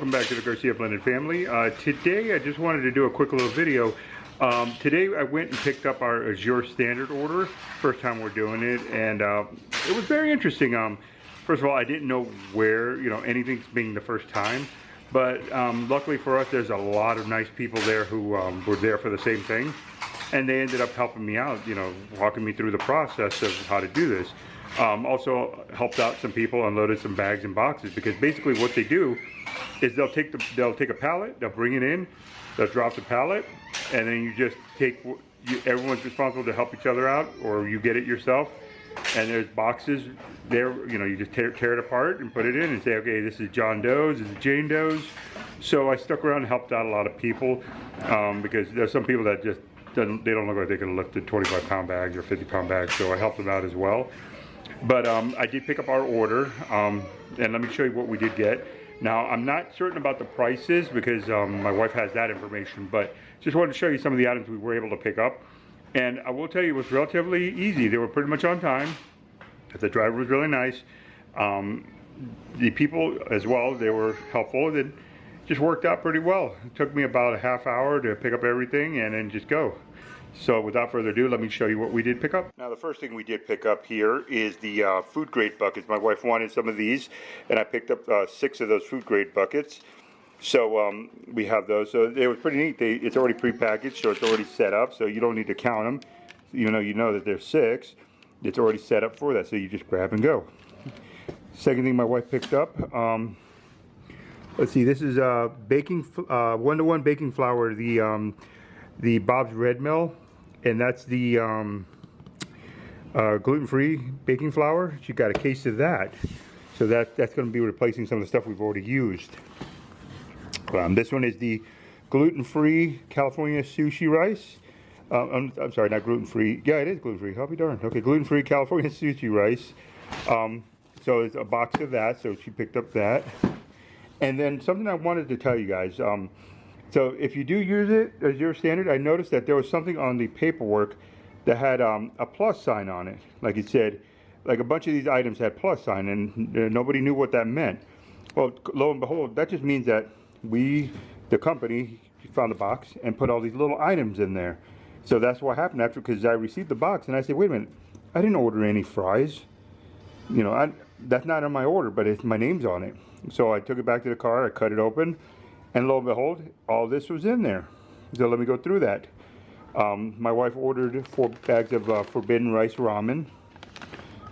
welcome back to the Garcia Blended family. Today I just wanted to do a quick little video. Today I went and picked up our Azure Standard order. First time we're doing it, and it was very interesting. First of all, I didn't know where, anything's being the first time. But luckily for us, there's a lot of nice people there who were there for the same thing. And they ended up helping me out, walking me through the process of how to do this. Also helped out some people, unloaded some bags and boxes, because basically what they do is they'll take a pallet, they'll bring it in, they'll drop the pallet, and then you just take, everyone's responsible to help each other out, or you get it yourself. And there's boxes there, you just tear it apart and put it in and say, okay, this is John Doe's, this is Jane Doe's. So I stuck around and helped out a lot of people, because there's some people that just, they don't look like they can lift the 25-pound bags or 50-pound bags, so I helped them out as well. But I did pick up our order, and let me show you what we did get. Now, I'm not certain about the prices because my wife has that information, but just wanted to show you some of the items we were able to pick up. And I will tell you, it was relatively easy. They were pretty much on time. The driver was really nice. The people as well, they were helpful. It just worked out pretty well. It took me about a half hour to pick up everything and then just go. So without further ado, let me show you what we did pick up. Now the first thing we did pick up here is the food grade buckets. My wife wanted some of these, and I picked up 6 of those food grade buckets. So we have those. So it was pretty neat. It's already pre-packaged, so it's already set up, so you don't need to count them. You know that there's 6. It's already set up for that, so you just grab and go. Second thing my wife picked up, let's see, this is baking 1-to-1 baking flour, the Bob's Red Mill, and that's the gluten-free baking flour. She got a case of that, so that's going to be replacing some of the stuff we've already used. This one is the gluten-free California sushi rice. I'm sorry, not gluten-free. Yeah, it is gluten-free. I'll be darned. Okay, gluten-free California sushi rice. So it's a box of that, so she picked up that. And then something I wanted to tell you guys. So if you do use it as your standard, I noticed that there was something on the paperwork that had a plus sign on it. Like it said, like a bunch of these items had plus sign, and nobody knew what that meant. Well, lo and behold, that just means that we, the company, found a box and put all these little items in there. So that's what happened after, because I received the box and I said, wait a minute, I didn't order any fries. That's not on my order, but my name's on it. So I took it back to the car, I cut it open, and lo and behold, all this was in there. So let me go through that. My wife ordered 4 bags of forbidden rice ramen.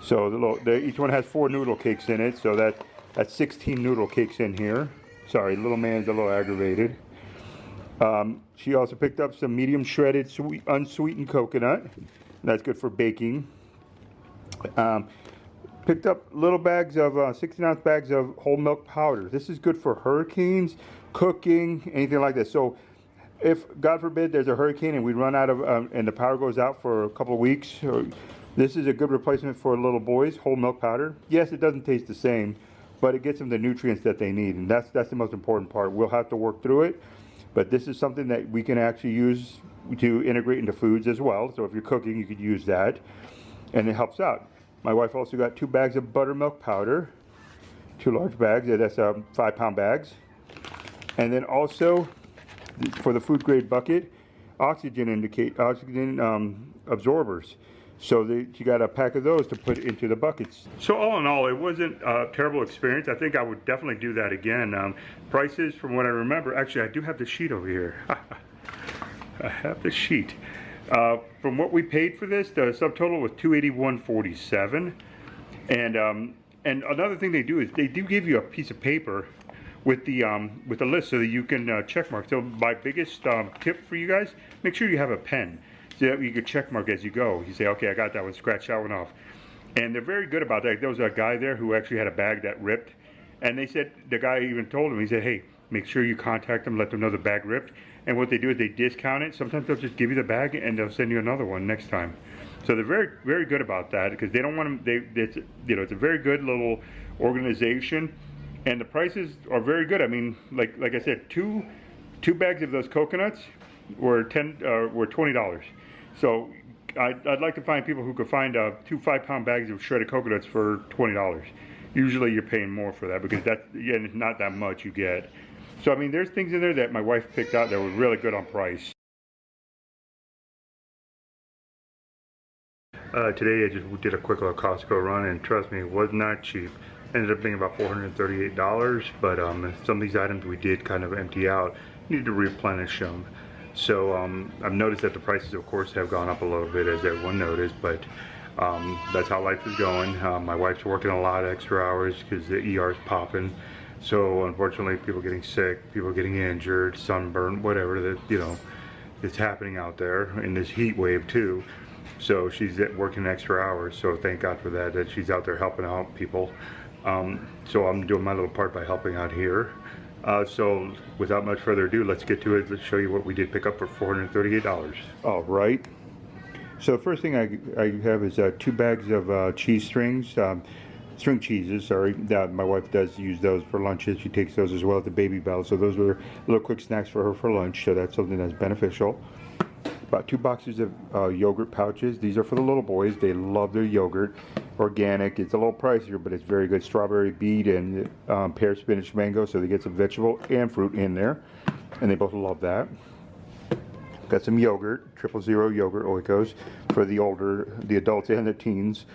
So each one has 4 noodle cakes in it, so that's 16 noodle cakes in here. Sorry, little man's a little aggravated. She also picked up some medium shredded unsweetened coconut. That's good for baking. Picked up little bags of 16-ounce bags of whole milk powder. This is good for hurricanes, cooking, anything like that. So if, God forbid, there's a hurricane and we run out of, and the power goes out for a couple of weeks, this is a good replacement for little boys, whole milk powder. Yes, it doesn't taste the same, but it gets them the nutrients that they need, and that's the most important part. We'll have to work through it, but this is something that we can actually use to integrate into foods as well. So if you're cooking, you could use that, and it helps out. My wife also got 2 bags of buttermilk powder, 2 large bags, that's 5-pound bags. And then also, for the food grade bucket, oxygen absorbers. So she got a pack of those to put into the buckets. So all in all, it wasn't a terrible experience. I think I would definitely do that again. Prices, from what I remember, actually I do have the sheet over here. I have the sheet. From what we paid for this, the subtotal was $281.47. And another thing they do is they do give you a piece of paper with the list so that you can check mark. So my biggest tip for you guys: make sure you have a pen so that you can check mark as you go. You say, okay, I got that one, scratch that one off. And they're very good about that. There was a guy there who actually had a bag that ripped, and they said, the guy even told him, he said, hey, make sure you contact them, let them know the bag ripped. And what they do is they discount it. Sometimes they'll just give you the bag and they'll send you another one next time. So they're very, very good about that, because they don't want them. It's a very good little organization, and the prices are very good. I mean, like I said, two bags of those coconuts were $20. So I'd like to find people who could find 2 5-pound bags of shredded coconuts for $20. Usually you're paying more for that, because it's not that much you get. So I mean, there's things in there that my wife picked out that were really good on price. Today I just did a quick little Costco run, and trust me, it was not cheap. Ended up being about $438, but some of these items we did kind of empty out, needed to replenish them. So I've noticed that the prices, of course, have gone up a little bit, as everyone noticed, but that's how life is going. My wife's working a lot of extra hours because the ER's popping. So unfortunately, people getting sick, people getting injured, sunburned, whatever that, you know, is happening out there in this heat wave too. So she's working extra hours, so thank God for that, that she's out there helping out people. So I'm doing my little part by helping out here. So without much further ado, let's get to it. Let's show you what we did pick up for $438. All right. So the first thing I have is 2 bags of cheese strings, string cheeses, sorry. My wife does use those for lunches. She takes those as well at the Baby Bell. So those were little quick snacks for her for lunch, so that's something that's beneficial. About 2 boxes of yogurt pouches. These are for the little boys. They love their yogurt. Organic. It's a little pricier, but it's very good. Strawberry, beet, and pear, spinach, mango. So they get some vegetable and fruit in there, and they both love that. Got some yogurt, 000 yogurt Oikos for the adults and the teens.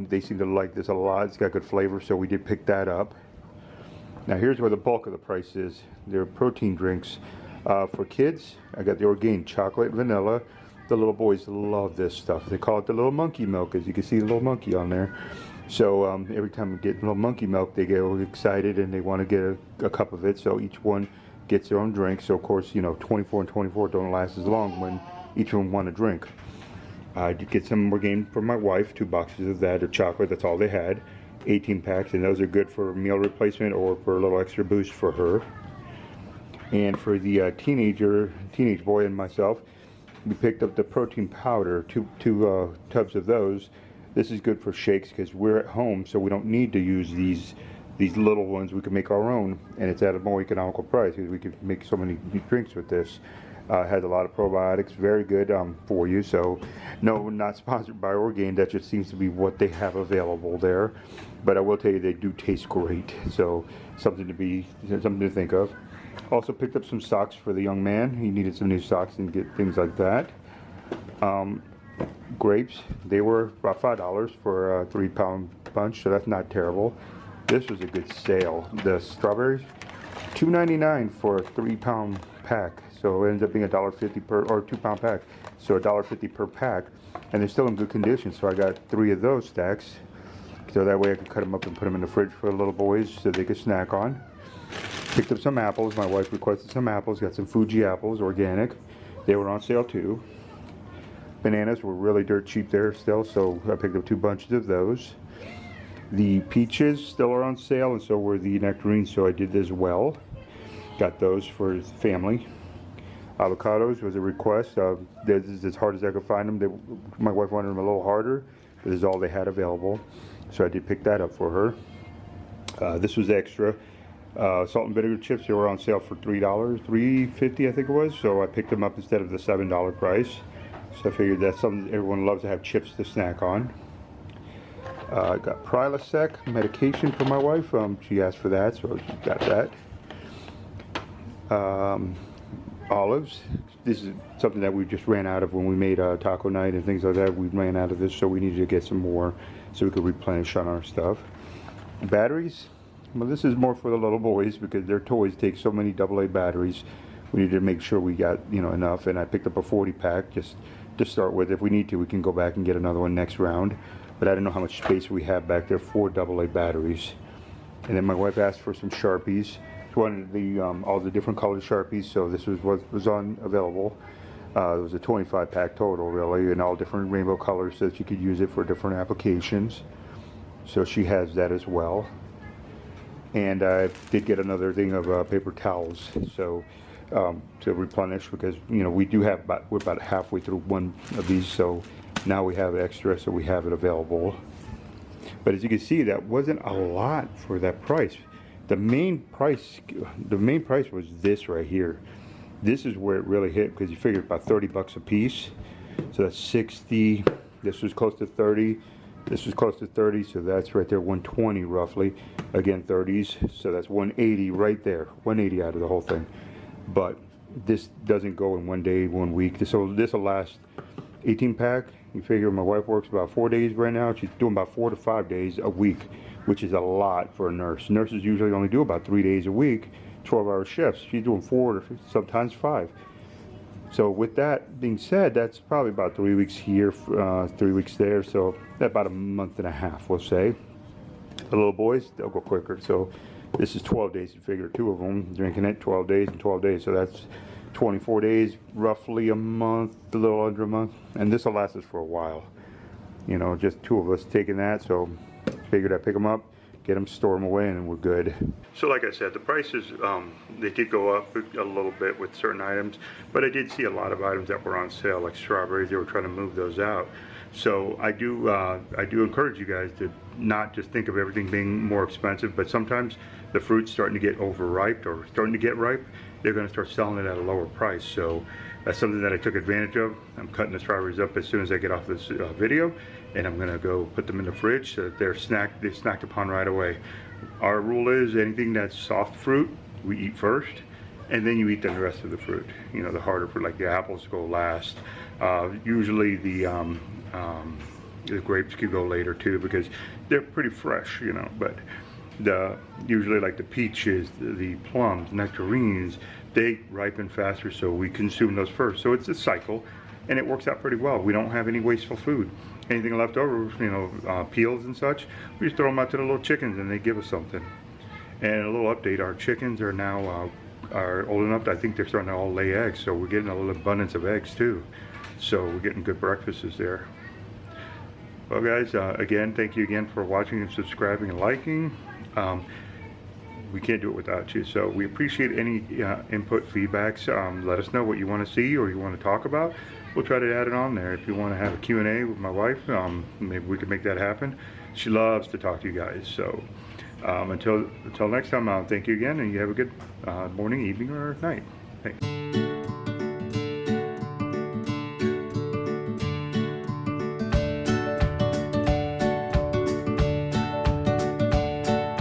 They seem to like this a lot. It's got good flavor, so we did pick that up. Now here's where the bulk of the price is. They're protein drinks. For kids, I got the Orgain chocolate vanilla. The little boys love this stuff. They call it the little monkey milk, as you can see the little monkey on there. So every time we get little monkey milk, they get excited and they want to get a cup of it. So each one gets their own drink. So of course, you know, 24 and 24 don't last as long when each one want a drink. I did get some Orgain for my wife, 2 boxes of that, of chocolate. That's all they had. 18 packs, and those are good for meal replacement or for a little extra boost for her. And for the teenage boy and myself, we picked up the protein powder, two tubs of those. This is good for shakes because we're at home, so we don't need to use these little ones. We can make our own, and it's at a more economical price because we can make so many drinks with this. Has a lot of probiotics, very good for you. So, no, not sponsored by Orgain. That just seems to be what they have available there. But I will tell you, they do taste great. So, something to think of. Also picked up some socks for the young man. He needed some new socks and get things like that. Grapes, they were about $5 for a 3-pound bunch, so that's not terrible. This was a good sale. The strawberries, $2.99 for a 3-pound pack. So it ends up being $1.50 per, or 2-pound pack. So $1.50 per pack, and they're still in good condition. So I got 3 of those stacks. So that way I could cut them up and put them in the fridge for the little boys so they could snack on. Picked up some apples. My wife requested some apples. Got some Fuji apples, organic. They were on sale too. Bananas were really dirt cheap there still, so I picked up 2 bunches of those. The peaches still are on sale, and so were the nectarines, so I did as well. Got those for his family. Avocados was a request. This is as hard as I could find them. My wife wanted them a little harder, but this is all they had available, so I did pick that up for her. This was extra. Salt and vinegar chips, they were on sale for $3, $3.50 I think it was, so I picked them up instead of the $7 price. So I figured that's something everyone loves to have, chips to snack on. I got Prilosec medication for my wife. She asked for that, so she got that. Olives. This is something that we just ran out of when we made taco night and things like that. We ran out of this, so we needed to get some more so we could replenish on our stuff. Batteries. Well, this is more for the little boys because their toys take so many AA batteries. We need to make sure we got, you know, enough, and I picked up a 40 pack just to start with. If we need to, we can go back and get another one next round, but I don't know how much space we have back there for AA batteries. And then my wife asked for some Sharpies. She wanted the all the different colored Sharpies, so this was what was on available. It was a 25 pack total, really, and all different rainbow colors so that you could use it for different applications. So she has that as well. And I did get another thing of paper towels, so to replenish, because you know we're about halfway through one of these, so now we have extra, so we have it available. But as you can see, that wasn't a lot for that price. The main price was this right here. This is where it really hit, because you figure about $30 a piece, so that's 60. This was close to 30. This is close to 30, so that's right there, 120 roughly. Again, 30s, so that's 180 right there, 180 out of the whole thing. But this doesn't go in 1 day, 1 week. So this will last 18 pack. You figure my wife works about 4 days right now. She's doing about 4 to 5 days a week, which is a lot for a nurse. Nurses usually only do about 3 days a week, 12-hour shifts. She's doing 4 or sometimes 5. So with that being said, that's probably about 3 weeks here, 3 weeks there. So about a month and a half, we'll say. The little boys, they'll go quicker. So this is 12 days. You figure 2 of them drinking it, 12 days and 12 days. So that's 24 days, roughly a month, a little under a month. And this will last us for a while. You know, just 2 of us taking that. So figured I'd pick them up, get them, store them away, and we're good. So like I said, the prices, they did go up a little bit with certain items, but I did see a lot of items that were on sale, like strawberries. They were trying to move those out. So I do encourage you guys to not just think of everything being more expensive, but sometimes the fruit's starting to get overripe or starting to get ripe, they're going to start selling it at a lower price. So that's something that I took advantage of. I'm cutting the strawberries up as soon as I get off this video, and I'm going to go put them in the fridge so that they're snacked upon right away. Our rule is anything that's soft fruit, we eat first, and then you eat the rest of the fruit. You know, the harder fruit, like the apples, go last. Usually the grapes could go later too because they're pretty fresh, you know, but usually like the peaches, the plums, nectarines, they ripen faster, so we consume those first. So it's a cycle, and it works out pretty well. We don't have any wasteful food. Anything left over, you know, peels and such, we just throw them out to the little chickens and they give us something. And a little update, our chickens are now are old enough that I think they're starting to all lay eggs, so we're getting a little abundance of eggs too. So we're getting good breakfasts there. Well guys, again, thank you again for watching and subscribing and liking. We can't do it without you, so we appreciate any input, feedbacks. Let us know what you want to see or you want to talk about. We'll try to add it on there. If you want to have a Q&A with my wife, maybe we can make that happen. She loves to talk to you guys. So until next time, thank you again, and you have a good morning, evening, or night. Thanks.